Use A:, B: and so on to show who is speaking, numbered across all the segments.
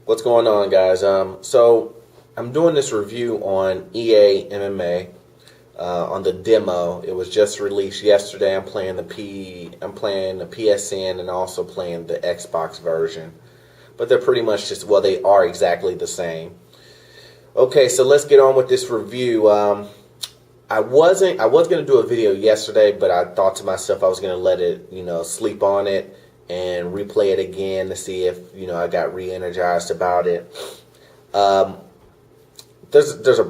A: What's going on, guys? So I'm doing this review on EA MMA on the demo. It was just released yesterday. I'm playing the PSN and also playing the Xbox version, but they're pretty much they are exactly the same. Okay, so let's get on with this review. I was gonna do a video yesterday, but I thought to myself I was gonna let it, sleep on it and replay it again to see if I got re-energized about it. There's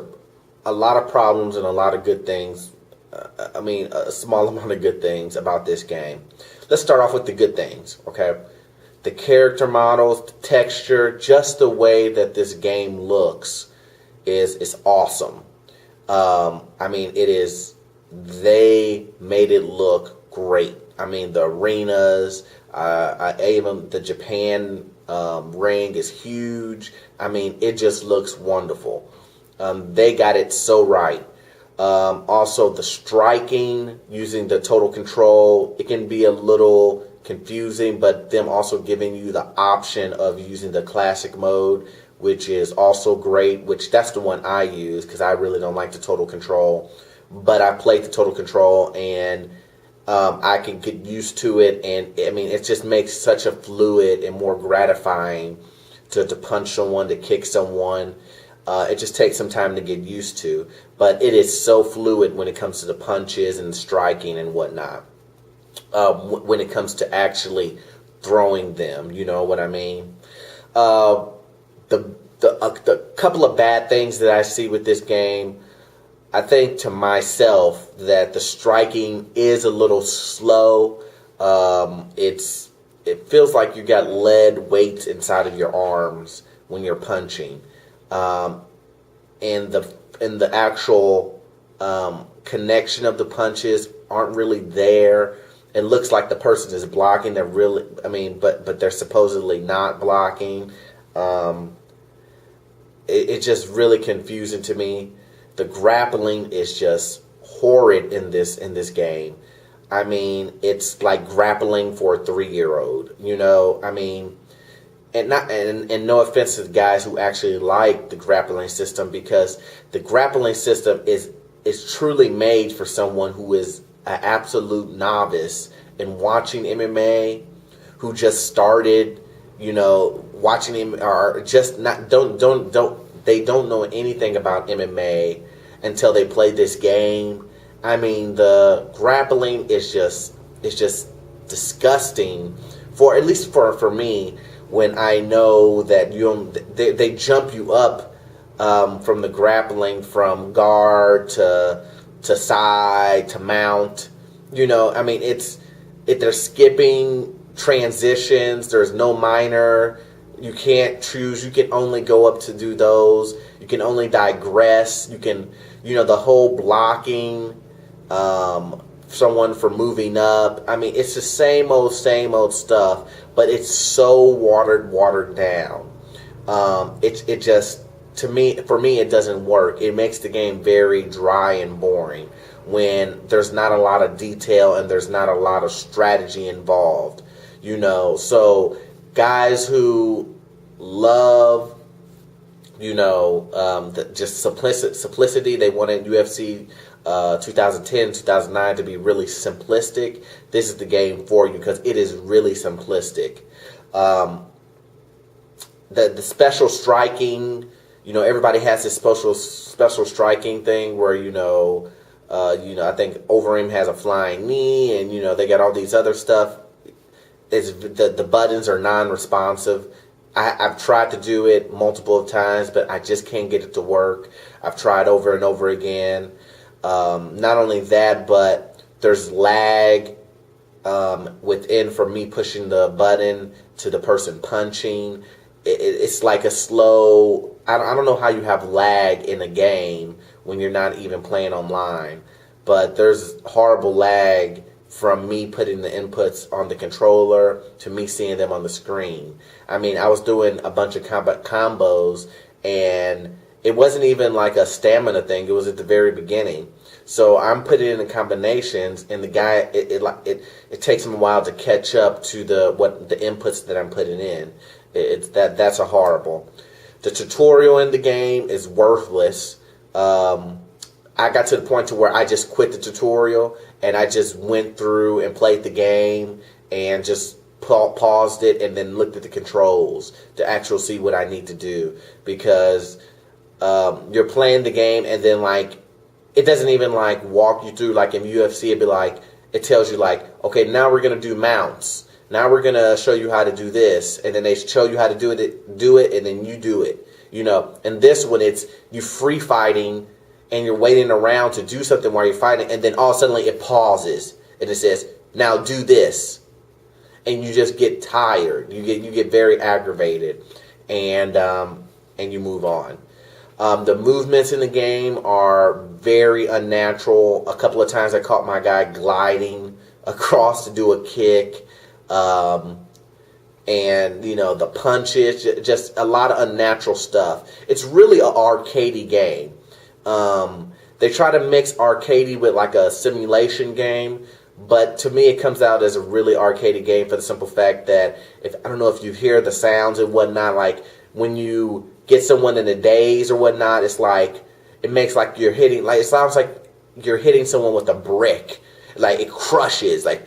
A: a lot of problems and a lot of good things. A small amount of good things about this game. Let's start off with the good things, okay? The character models, the texture, just the way that this game looks is awesome. It is. They made it look great. The arenas, even the Japan ring is huge. It just looks wonderful. They got it so right. Also, the striking using the total control, it can be a little confusing, but them also giving you the option of using the classic mode, which is also great, which that's the one I use because I really don't like the total control. But I played the total control and I can get used to it, and it just makes such a fluid and more gratifying to punch someone, to kick someone. It just takes some time to get used to, but it is so fluid when it comes to the punches and striking and whatnot. When it comes to actually throwing them, you know what I mean? The couple of bad things that I see with this game, I think to myself that the striking is a little slow. It feels like you got lead weights inside of your arms when you're punching, and the actual connection of the punches aren't really there. It looks like the person is blocking. They're really, but they're supposedly not blocking. It's just really confusing to me. The grappling is just horrid in this game. It's like grappling for a 3-year-old. And no offense to the guys who actually like the grappling system, because the grappling system is truly made for someone who is an absolute novice in watching MMA, who just started, watching him, or just don't know anything about MMA until they play this game. The grappling is just disgusting, at least for me, when I know that they jump you up from the grappling, from guard to side to mount. They're skipping transitions. There's no minor. You can't choose. You can only go up to do those. You can only digress. You can, the whole blocking someone for moving up. It's the same old stuff, but it's so watered down. It just, for me, it doesn't work. It makes the game very dry and boring when there's not a lot of detail and there's not a lot of strategy involved. So guys who love, just simplicity, they wanted UFC 2010, 2009 to be really simplistic. This is the game for you because it is really simplistic. The special striking, everybody has this special striking thing where I think Overeem has a flying knee, and they got all these other stuff. The buttons are non-responsive. I've tried to do it multiple times, but I just can't get it to work. I've tried over and over again. Not only that, but there's lag within from me pushing the button to the person punching. It's like a slow. I don't know how you have lag in a game when you're not even playing online, but there's horrible lag from me putting the inputs on the controller to me seeing them on the screen. I was doing a bunch of combos, and it wasn't even like a stamina thing. It was at the very beginning. So I'm putting in the combinations, and the guy, it takes him a while to catch up to the inputs that I'm putting in. That's a horrible. The tutorial in the game is worthless. I got to the point to where I just quit the tutorial and I just went through and played the game and just paused it and then looked at the controls to actually see what I need to do, because you're playing the game and then like it doesn't even like walk you through. Like in UFC, it'd be like, it tells you like, okay, now we're gonna do mounts. Now we're gonna show you how to do this, and then they show you how to do it, and then you do it. You know, and this one, it's you free fighting, and you're waiting around to do something while you're fighting, and then all of a sudden it pauses and it says, now do this, and you just get tired. You get very aggravated, and you move on. The movements in the game are very unnatural. A couple of times I caught my guy gliding across to do a kick. And, you know, the punches, just a lot of unnatural stuff. It's really an arcadey game. They try to mix arcadey with like a simulation game, but to me it comes out as a really arcadey game for the simple fact that, I don't know if you hear the sounds and whatnot, like when you get someone in a daze or whatnot, it's like, it makes like you're hitting, like it sounds like you're hitting someone with a brick. Like it crushes, like,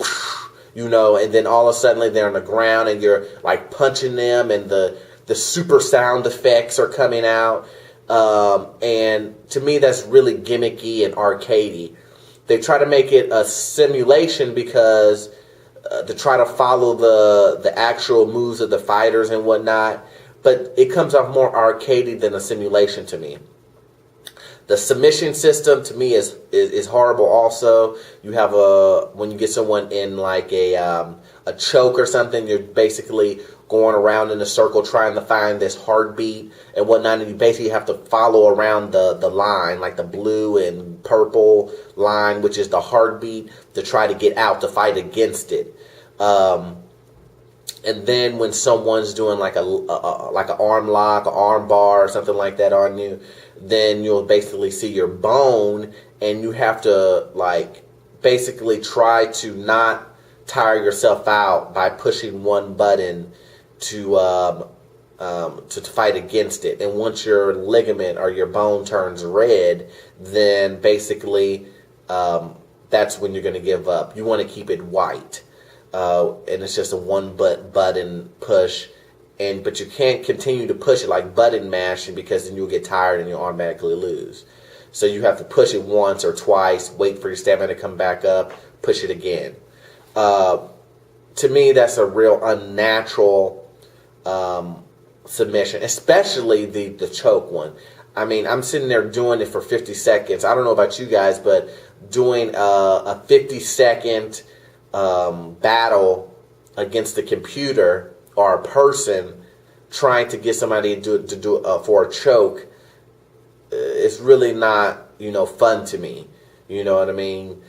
A: you know, and then all of a sudden they're on the ground and you're like punching them and the super sound effects are coming out. And to me that's really gimmicky and arcadey. They try to make it a simulation because to try to follow the actual moves of the fighters and whatnot, but it comes off more arcadey than a simulation to me. The submission system to me is horrible also. You have when you get someone in like a choke or something, you're basically going around in a circle trying to find this heartbeat and whatnot, and you basically have to follow around the line, like the blue and purple line, which is the heartbeat, to try to get out to fight against it. And then when someone's doing like an arm lock, an arm bar, or something like that on you, then you'll basically see your bone, and you have to like basically try to not tire yourself out by pushing one button to fight against it. And once your ligament or your bone turns red, then basically that's when you're going to give up. You want to keep it white. And it's just a one button push, but you can't continue to push it like button mashing, because then you'll get tired and you'll automatically lose. So you have to push it once or twice, wait for your stamina to come back up, push it again. To me, that's a real unnatural submission, especially the choke one. I mean, I'm sitting there doing it for 50 seconds. I don't know about you guys, but doing a 50-second battle against the computer or a person trying to get somebody to do for a choke, it's really not, you know, fun to me. You know what I mean?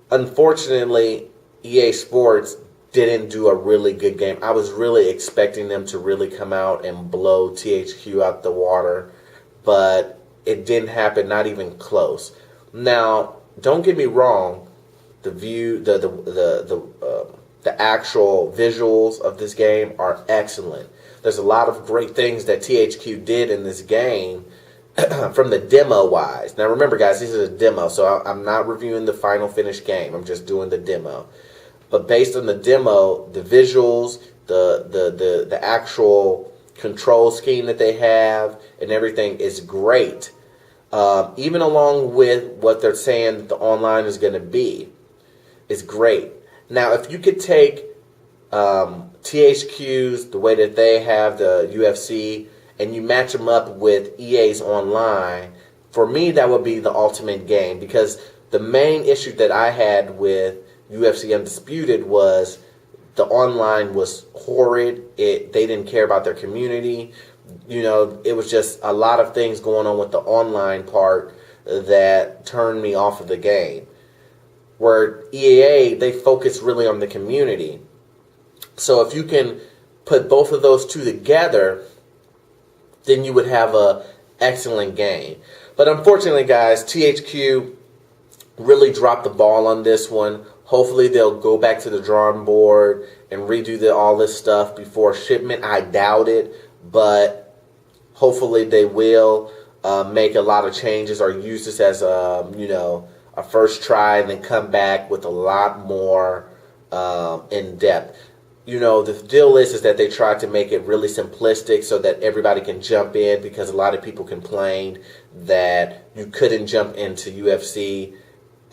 A: Unfortunately, EA Sports didn't do a really good game. I was really expecting them to really come out and blow THQ out the water, but it didn't happen, not even close. Now, don't get me wrong, the actual visuals of this game are excellent. There's a lot of great things that THQ did in this game from the demo wise. Now remember guys, this is a demo, so I'm not reviewing the final finished game. I'm just doing the demo. But based on the demo, the visuals, the actual control scheme that they have and everything is great. Even along with what they're saying that the online is going to be, is great. Now, if you could take THQ's, the way that they have the UFC, and you match them up with EA's online, for me that would be the ultimate game, because the main issue that I had with UFC Undisputed was the online was horrid. They didn't care about their community. You know, it was just a lot of things going on with the online part that turned me off of the game. Where EA, they focus really on the community. So if you can put both of those two together, then you would have an excellent game. But unfortunately, guys, THQ really dropped the ball on this one. Hopefully they'll go back to the drawing board and redo all this stuff before shipment. I doubt it, but hopefully they will make a lot of changes or use this as a first try and then come back with a lot more in depth. The deal is that they tried to make it really simplistic so that everybody can jump in, because a lot of people complained that you couldn't jump into UFC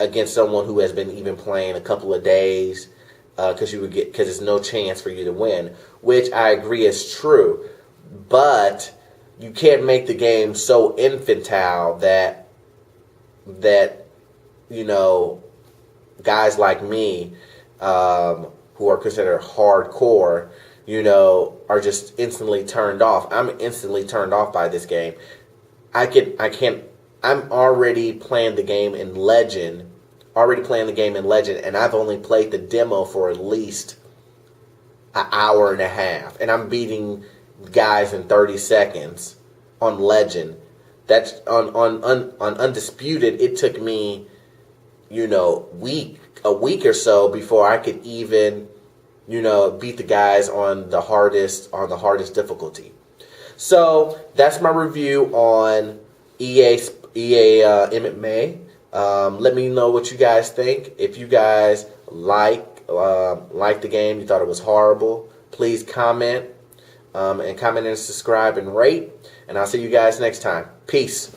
A: against someone who has been even playing a couple of days, because there's no chance for you to win, which I agree is true. But you can't make the game so infantile that guys like me, who are considered hardcore, are just instantly turned off. I'm instantly turned off by this game. I'm already playing the game in Legend, and I've only played the demo for at least an hour and a half, and I'm beating guys in 30 seconds on Legend. That's on Undisputed. It took me, a week or so before I could even, beat the guys on the hardest difficulty. So that's my review on EA MMA. Let me know what you guys think. If you guys like the game, you thought it was horrible, please comment and subscribe and rate. And I'll see you guys next time. Peace.